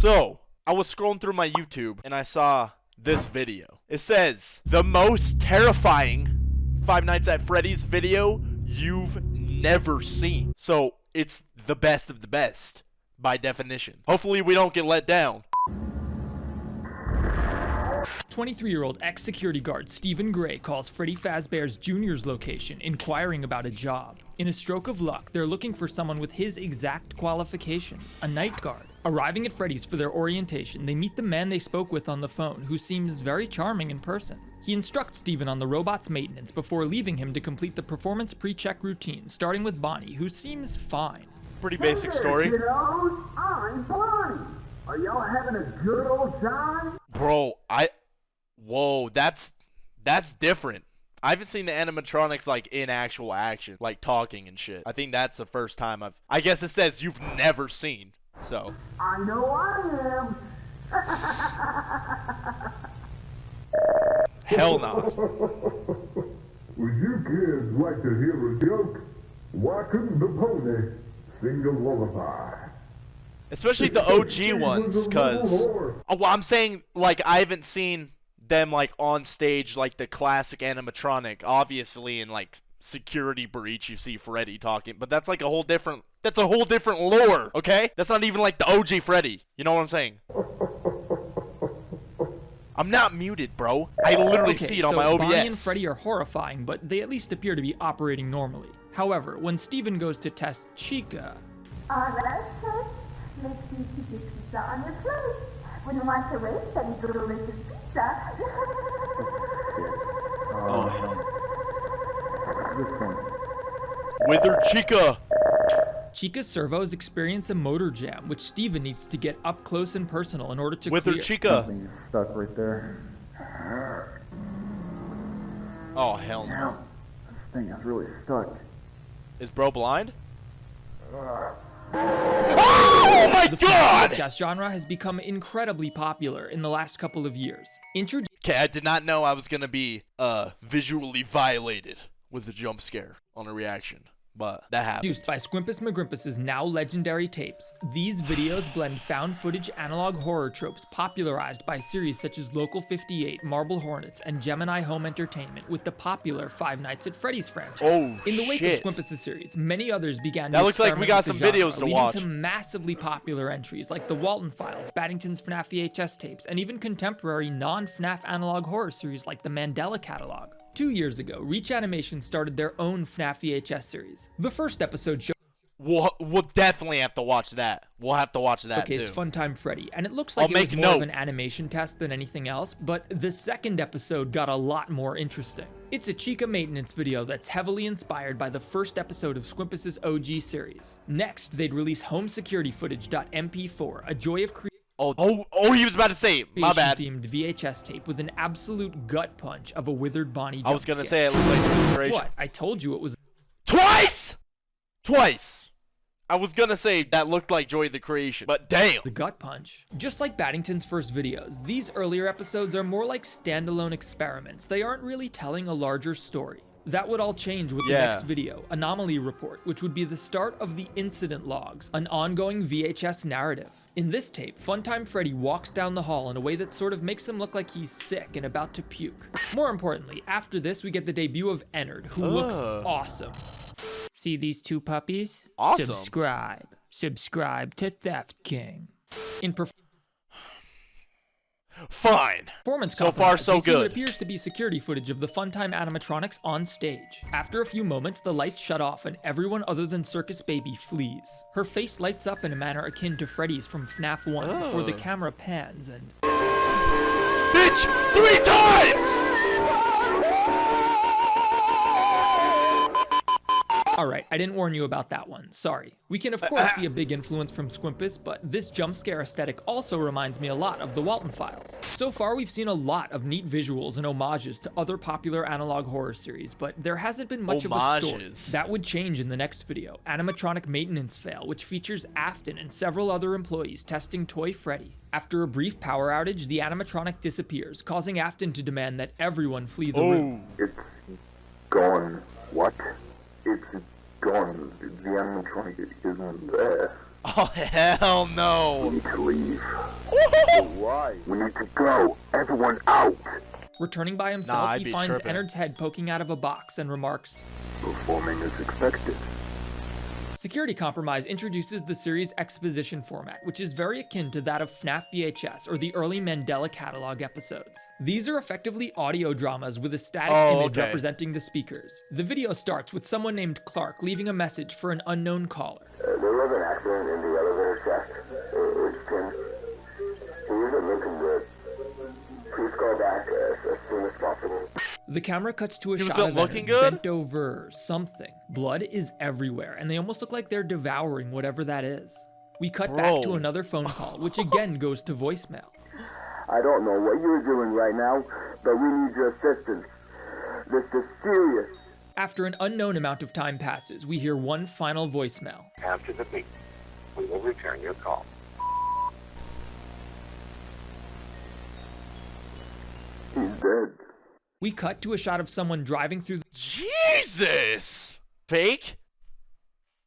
So, I was scrolling through my YouTube and I saw this video. It says, the most terrifying Five Nights at Freddy's video you've never seen. So, it's the best of the best, by definition. Hopefully we don't get let down. 23-year-old ex-security guard Stephen Gray calls Freddy Fazbear's Jr.'s location, inquiring about a job. In a stroke of luck, they're looking for someone with his exact qualifications, a night guard. Arriving at Freddy's for their orientation, they meet the man they spoke with on the phone, who seems very charming in person. He instructs Stephen on the robot's maintenance before leaving him to complete the performance pre-check routine, starting with Bonnie, who seems fine. Pretty basic story. Kiddos, I'm Bonnie. Are y'all having a good old time? Bro, whoa, that's different. I haven't seen the animatronics like in actual action, like talking and shit. I think that's the first time I guess it says you've never seen, so. I know I am. Hell no. Would you kids like to hear a joke? Why couldn't the pony sing a lullaby? Especially the OG ones, cause well, I'm saying like I haven't seen them like on stage like the classic animatronic. Obviously in like Security Breach you see Freddy talking, but that's like a whole different lore, okay? That's not even like the OG Freddy. You know what I'm saying? I'm not muted, bro. I literally see it on my OBS. Bonnie and Freddy are horrifying, but they at least appear to be operating normally. However, when Stephen goes to test Chica, let's test. Make sure you keep pizza on your plate. When you want to waste any delicious pizza. Oh hell. Withered Chica. Chica's servos experience a motor jam, which Stephen needs to get up close and personal in order to Withered clear. Chica. Something is stuck right there. Oh hell no. Now, this thing is really stuck. Is bro blind? Oh my The god! VHS genre has become incredibly popular in the last couple of years. Okay, I did not know I was gonna be visually violated with a jump scare on a reaction, but that happened. Produced by Squimpus McGrimpus's now legendary tapes, these videos blend found footage analog horror tropes popularized by series such as Local 58, Marble Hornets, and Gemini Home Entertainment with the popular Five Nights at Freddy's franchise. Oh, in the wake shit. of Squimpus' series, many others began That to looks like we experiment got with some the genre, videos to leading watch. to massively popular entries like the Walton Files, Baddington's Fnaf VHS tapes, and even contemporary non-Fnaf analog horror series like the Mandela Catalog. 2 years ago, Reach Animation started their own Fnaf VHS series. The first episode We'll definitely have to watch that. We'll have to watch that showcased too. Funtime Freddy, and it looks like I'll it was make more of note. an animation test than anything else, but the second episode got a lot more interesting. It's a Chica maintenance video that's heavily inspired by the first episode of Squimpus' OG series. Next, they'd release home security footage.mp4, a joy of creation. Oh, he was about to say it. My bad. Themed VHS tape with an absolute gut punch of a withered Bonnie jump I was gonna scare. say it looks like inspiration. What? I told you it was Twice! I was gonna say that looked like Joy of the Creation, but damn. the gut punch. Just like Baddington's first videos, these earlier episodes are more like standalone experiments. They aren't really telling a larger story. That would all change with the next video, Anomaly Report, which would be the start of the Incident Logs, an ongoing VHS narrative. In this tape, Funtime Freddy walks down the hall in a way that sort of makes him look like he's sick and about to puke. More importantly, after this we get the debut of Ennard, who looks awesome. See these two puppies? Awesome. Subscribe to Theft King. In Fine. performance So far, compromise, so we see what good. appears to be security footage of the Funtime animatronics on stage. After a few moments, the lights shut off and everyone other than Circus Baby flees. Her face lights up in a manner akin to Freddy's from Fnaf 1 before the camera pans and... Bitch! 3 times! Alright, I didn't warn you about that one, sorry. We can of course see a big influence from Squimpus, but this jump scare aesthetic also reminds me a lot of the Walton Files. So far we've seen a lot of neat visuals and homages to other popular analog horror series, but there hasn't been much of a story. That would change in the next video, Animatronic Maintenance Fail, which features Afton and several other employees testing Toy Freddy. After a brief power outage, the animatronic disappears, causing Afton to demand that everyone flee the room. It's gone. What? It's gone. The animatronic isn't there. Oh hell no! We need to leave. Why? We need to go. Everyone out. Returning by himself, I'd he be finds tripping. Ennard's head poking out of a box and remarks, Performing as expected. Security Compromise introduces the series' exposition format, which is very akin to that of Fnaf VHS or the early Mandela catalog episodes. These are effectively audio dramas with a static image representing the speakers. The video starts with someone named Clark leaving a message for an unknown caller. There was an accident in the elevator shaft. It's Tim. He isn't looking good. Please call back as soon as possible. The camera cuts to a shot wasn't of looking Ennard good? bent over something. Blood is everywhere, and they almost look like they're devouring whatever that is. We cut back to Bro. another phone call, which again goes to voicemail. I don't know what you're doing right now, but we need your assistance. This is serious. After an unknown amount of time passes, we hear one final voicemail. After the beep, we will return your call. He's dead. We cut to a shot of someone driving through the Jesus! Fake?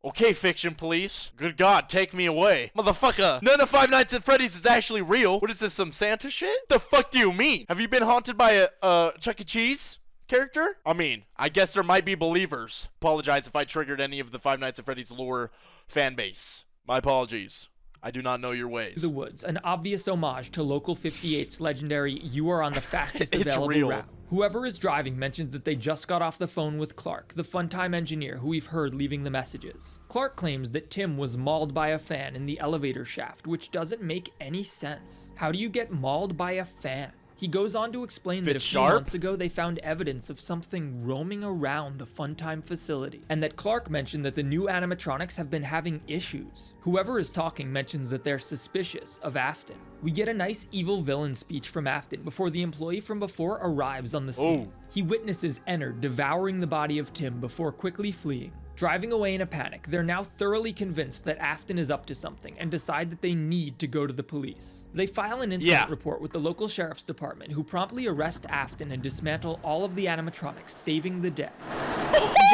Okay, fiction police. Good God, take me away. Motherfucker, none of Five Nights at Freddy's is actually real. What is this, some Santa shit? The fuck do you mean? Have you been haunted by a Chuck E. Cheese character? I mean, I guess there might be believers. Apologize if I triggered any of the Five Nights at Freddy's lore fan base. My apologies. I do not know your ways. the woods, an obvious homage to Local 58's legendary "You are on the fastest It's available real. route." Whoever is driving mentions that they just got off the phone with Clark, the Funtime engineer who we've heard leaving the messages. Clark claims that Tim was mauled by a fan in the elevator shaft, which doesn't make any sense. How do you get mauled by a fan? He goes on to explain that a it's few sharp? months ago they found evidence of something roaming around the Funtime facility, and that Clark mentioned that the new animatronics have been having issues. Whoever is talking mentions that they're suspicious of Afton. We get a nice evil villain speech from Afton before the employee from before arrives on the scene. He witnesses Ennard devouring the body of Tim before quickly fleeing. Driving away in a panic, they're now thoroughly convinced that Afton is up to something and decide that they need to go to the police. They file an incident report with the local sheriff's department, who promptly arrest Afton and dismantle all of the animatronics, saving the day.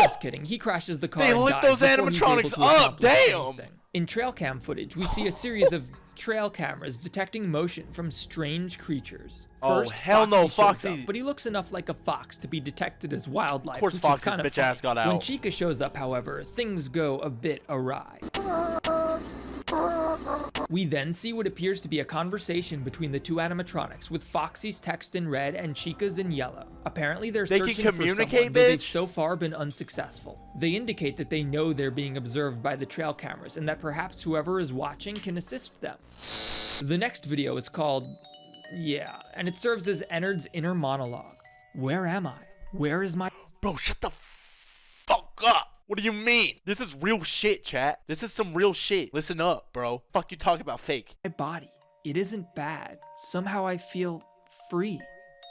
Just kidding, he crashes the car They and lit dies those before he's able animatronics to up, accomplish damn! anything. In trail cam footage, we see a series of trail cameras detecting motion from strange creatures. Oh, First, hell no, shows Foxy. up, but he looks enough like a fox to be detected as wildlife. Of course which Fox's is kind of bitch ass got When out. Chica shows up, however, things go a bit awry. We then see what appears to be a conversation between the two animatronics, with Foxy's text in red and Chica's in yellow. Apparently they're They can searching for communicate, someone, though they've bitch? so far been unsuccessful. They indicate that they know they're being observed by the trail cameras, and that perhaps whoever is watching can assist them. The next video is called Yeah, and it serves as Ennard's inner monologue. Where am I? Where is my Bro, shut the fuck up. What do you mean? This is real shit, chat. This is some real shit. Listen up, bro. Fuck you talking about fake. body? It isn't bad. Somehow I feel free.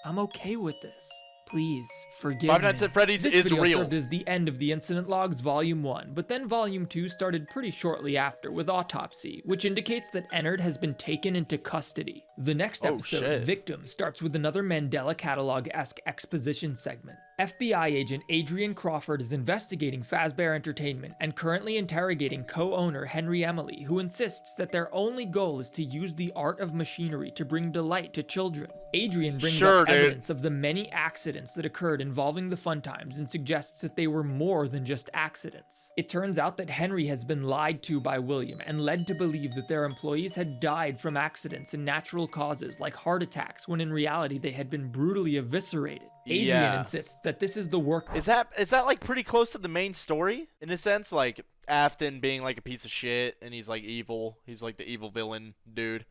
I'm okay with this. Please forgive Five me. Nights at Freddy's This is video real. served as the end of the Incident Logs Volume 1, but then Volume 2 started pretty shortly after with Autopsy, which indicates that Ennard has been taken into custody. The next Oh, episode, shit. Victim, starts with another Mandela Catalog-esque exposition segment. FBI agent Adrian Crawford is investigating Fazbear Entertainment and currently interrogating co-owner Henry Emily, who insists that their only goal is to use the art of machinery to bring delight to children. Adrian brings up dude. evidence of the many accidents that occurred involving the Funtimes and suggests that they were more than just accidents. It turns out that Henry has been lied to by William and led to believe that their employees had died from accidents and natural causes like heart attacks, when in reality they had been brutally eviscerated. Adrian Yeah. insists that this is the work Is that like pretty close to the main story in a sense? Like Afton being like a piece of shit and he's like evil. He's like the evil villain dude.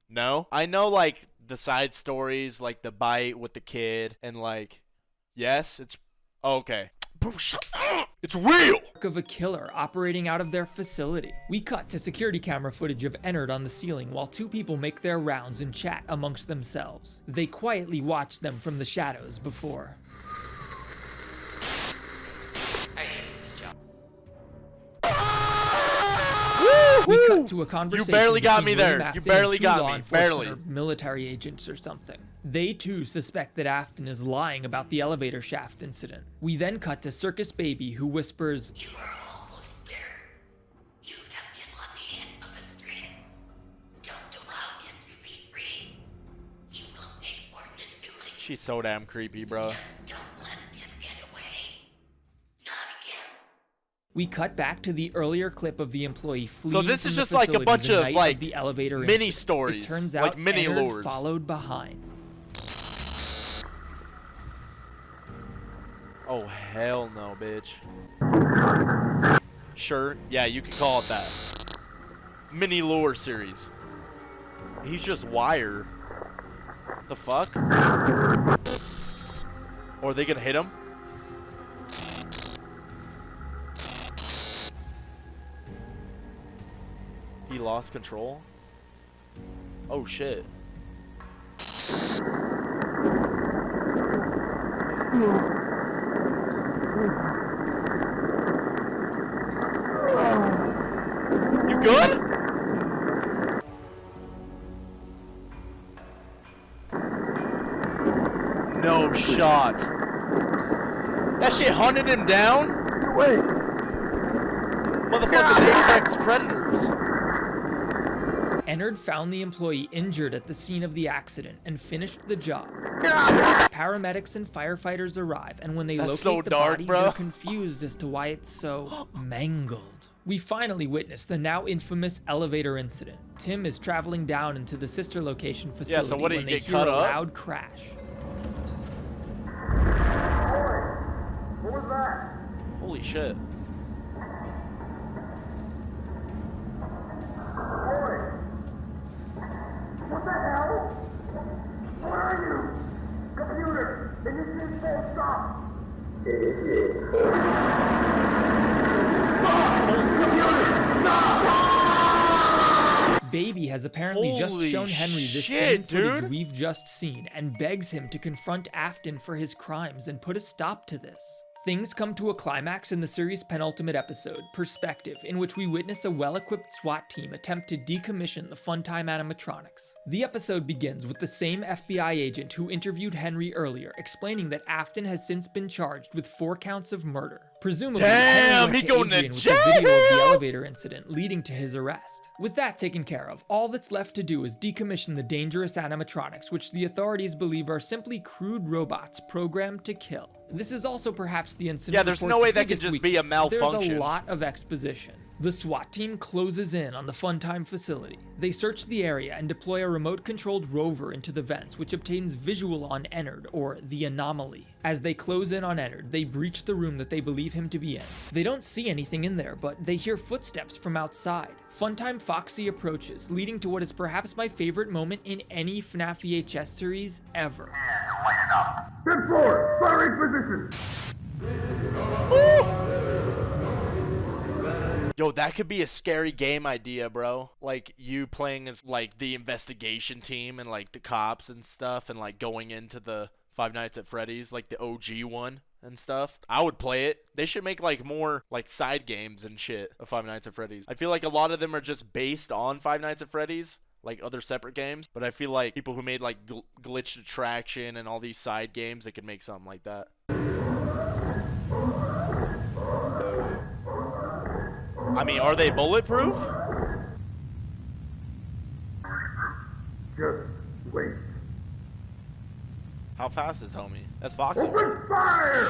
No? I know like the side stories, like the bite with the kid and like yes, it's okay. Bro, shut up! It's real! of a killer operating out of their facility. We cut to security camera footage of Ennard on the ceiling while two people make their rounds and chat amongst themselves. They quietly watch them from the shadows before. We cut to a conversation barely got between me there. William You Afton barely and two got law me. enforcement Barely. or military agents or something. They too suspect that Afton is lying about the elevator shaft incident. We then cut to Circus Baby, who whispers, You are almost there. You have him on the end of a string. Don't allow him to be She's so damn creepy, bro. We cut back to the earlier clip of the employee fleeing. So this from is the just like a facility bunch the of night like the elevator mini incident. stories, It turns like out mini Ennard lures. followed behind. Oh hell no, bitch. Sure, yeah, you could call it that. Mini lure series. He's just wire. The fuck? Or are they gonna hit him? He lost control? Oh shit. You good? No shot. That shit hunted him down? Wait! Motherfucking apex predators. Ennard found the employee injured at the scene of the accident and finished the job. Paramedics and firefighters arrive, and when they That's locate so the dark, body, bro. they're confused as to why it's so mangled. We finally witness the now infamous elevator incident. Tim is traveling down into the sister location facility so what, did when he they get hear cut a up? loud crash. What was that? Holy shit. What the hell? Where are you? Computer, initiate full stop. Baby has apparently just Holy shown Henry this shit, same footage dude. we've just seen and begs him to confront Afton for his crimes and put a stop to this. Things come to a climax in the series' penultimate episode, Perspective, in which we witness a well-equipped SWAT team attempt to decommission the Funtime animatronics. The episode begins with the same FBI agent who interviewed Henry earlier, explaining that Afton has since been charged with 4 counts of murder. Presumably, Damn, Henry he went going to to Adrian with the video of the jail! elevator incident, leading to his arrest. With that taken care of, all that's left to do is decommission the dangerous animatronics, which the authorities believe are simply crude robots programmed to kill. This is also perhaps the incident. Yeah, there's no report's way that could biggest just be a weakness. There's malfunction. a lot of exposition. The SWAT team closes in on the Funtime facility. They search the area and deploy a remote-controlled rover into the vents, which obtains visual on Ennard, or the anomaly. As they close in on Ennard, they breach the room that they believe him to be in. They don't see anything in there, but they hear footsteps from outside. Funtime Foxy approaches, leading to what is perhaps my favorite moment in any Fnaf VHS series ever. Step forward! Firing position! Yo, that could be a scary game idea, bro. Like, you playing as, like, the investigation team and, like, the cops and stuff and, like, going into the Five Nights at Freddy's, like, the OG one and stuff. I would play it. They should make, like, more, like, side games and shit of Five Nights at Freddy's. I feel like a lot of them are just based on Five Nights at Freddy's, like other separate games. But I feel like people who made, like, Glitched Attraction and all these side games, they could make something like that. I mean, are they bulletproof? Just wait. How fast is homie? That's Foxy. Open fire!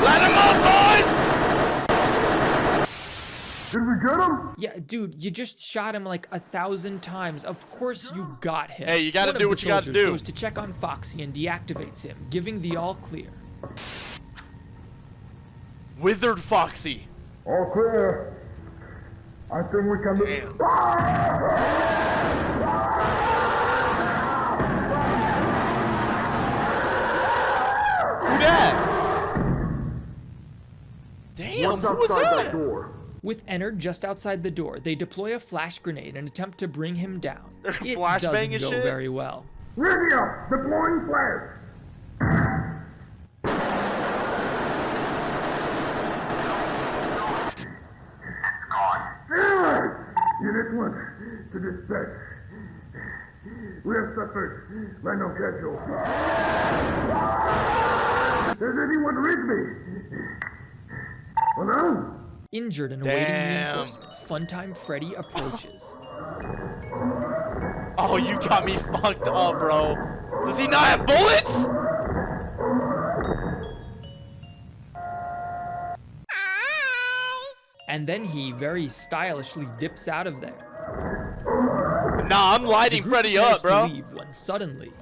Let him up, boys! Did we get him? Yeah, dude, you just shot him like 1,000 times. Of course you got him. Hey, you gotta One do of what the you gotta soldiers do. goes to check on Foxy and deactivates him, giving the all clear. Withered Foxy. All clear. I think we can... Damn. Who that? Damn, who was that? door? With Ennard just outside the door, they deploy a flash grenade and attempt to bring him down. They're It flashbang doesn't and go shit? very well. Ready up! Deploying flash! Unit 1 to dispatch. We have suspects. Land on schedule. Does anyone read me? Hello? Injured and awaiting Damn. reinforcements, Funtime Freddy approaches. Oh, you got me fucked up, bro. Does he not have bullets? And then he very stylishly dips out of there. Nah, I'm The lighting group Freddy prepares up, bro. to leave when suddenly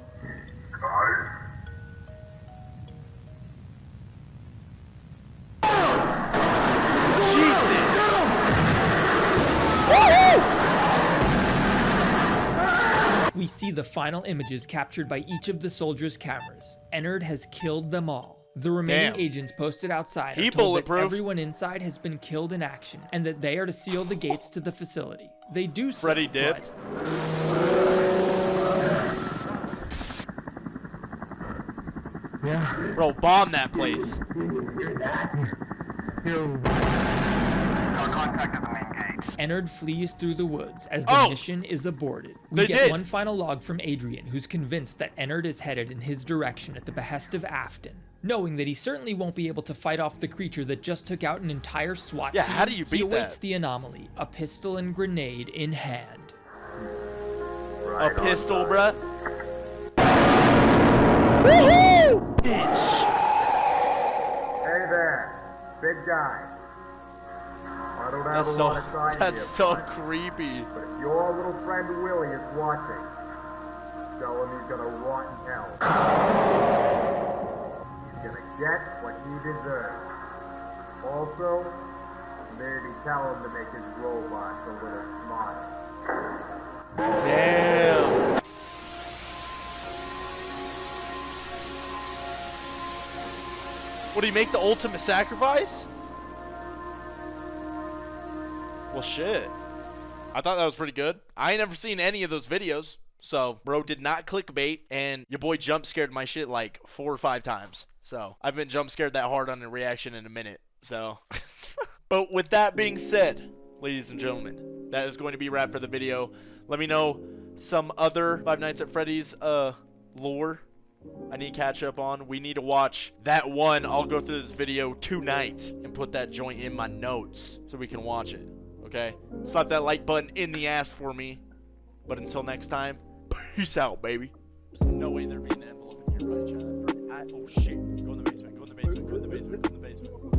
Jesus. Woohoo! we see the final images captured by each of the soldiers' cameras. Ennard has killed them all. The remaining Damn. agents posted outside He are told that bulletproof. everyone inside has been killed in action, and that they are to seal the gates to the facility. They do so, Freddy dipped. Bro, bomb that place. Ennard flees through the woods as the mission is aborted. We get did. one final log from Adrian, who's convinced that Ennard is headed in his direction at the behest of Afton. Knowing that he certainly won't be able to fight off the creature that just took out an entire SWAT Yeah, team, how do you he beat awaits that? the anomaly, a pistol and grenade in hand. A pistol, bruh. Woohoo! Bitch. Hey there, big guy. I don't have That's a lot of time that's here, so bud, creepy. but if your little friend Willie is watching, tell him he's gonna rot in hell. He's gonna get what he deserves. Also, maybe tell him to make his robots a little smarter. Damn. Would he make the ultimate sacrifice? Well, shit. I thought that was pretty good. I ain't never seen any of those videos. So, bro did not clickbait, and your boy jump scared my shit like 4 or 5 times. So, I've been jump scared that hard on a reaction in a minute. So, but with that being said, ladies and gentlemen, that is going to be wrap for the video. Let me know some other Five Nights at Freddy's lore I need to catch up on. We need to watch that one. I'll go through this video tonight and put that joint in my notes so we can watch it. Okay? Slap that like button in the ass for me. But until next time, peace out, baby. There's no way there being an envelope in here, right, Chad? Oh shit. Go in the basement, go in the basement, go in the basement, go in the basement.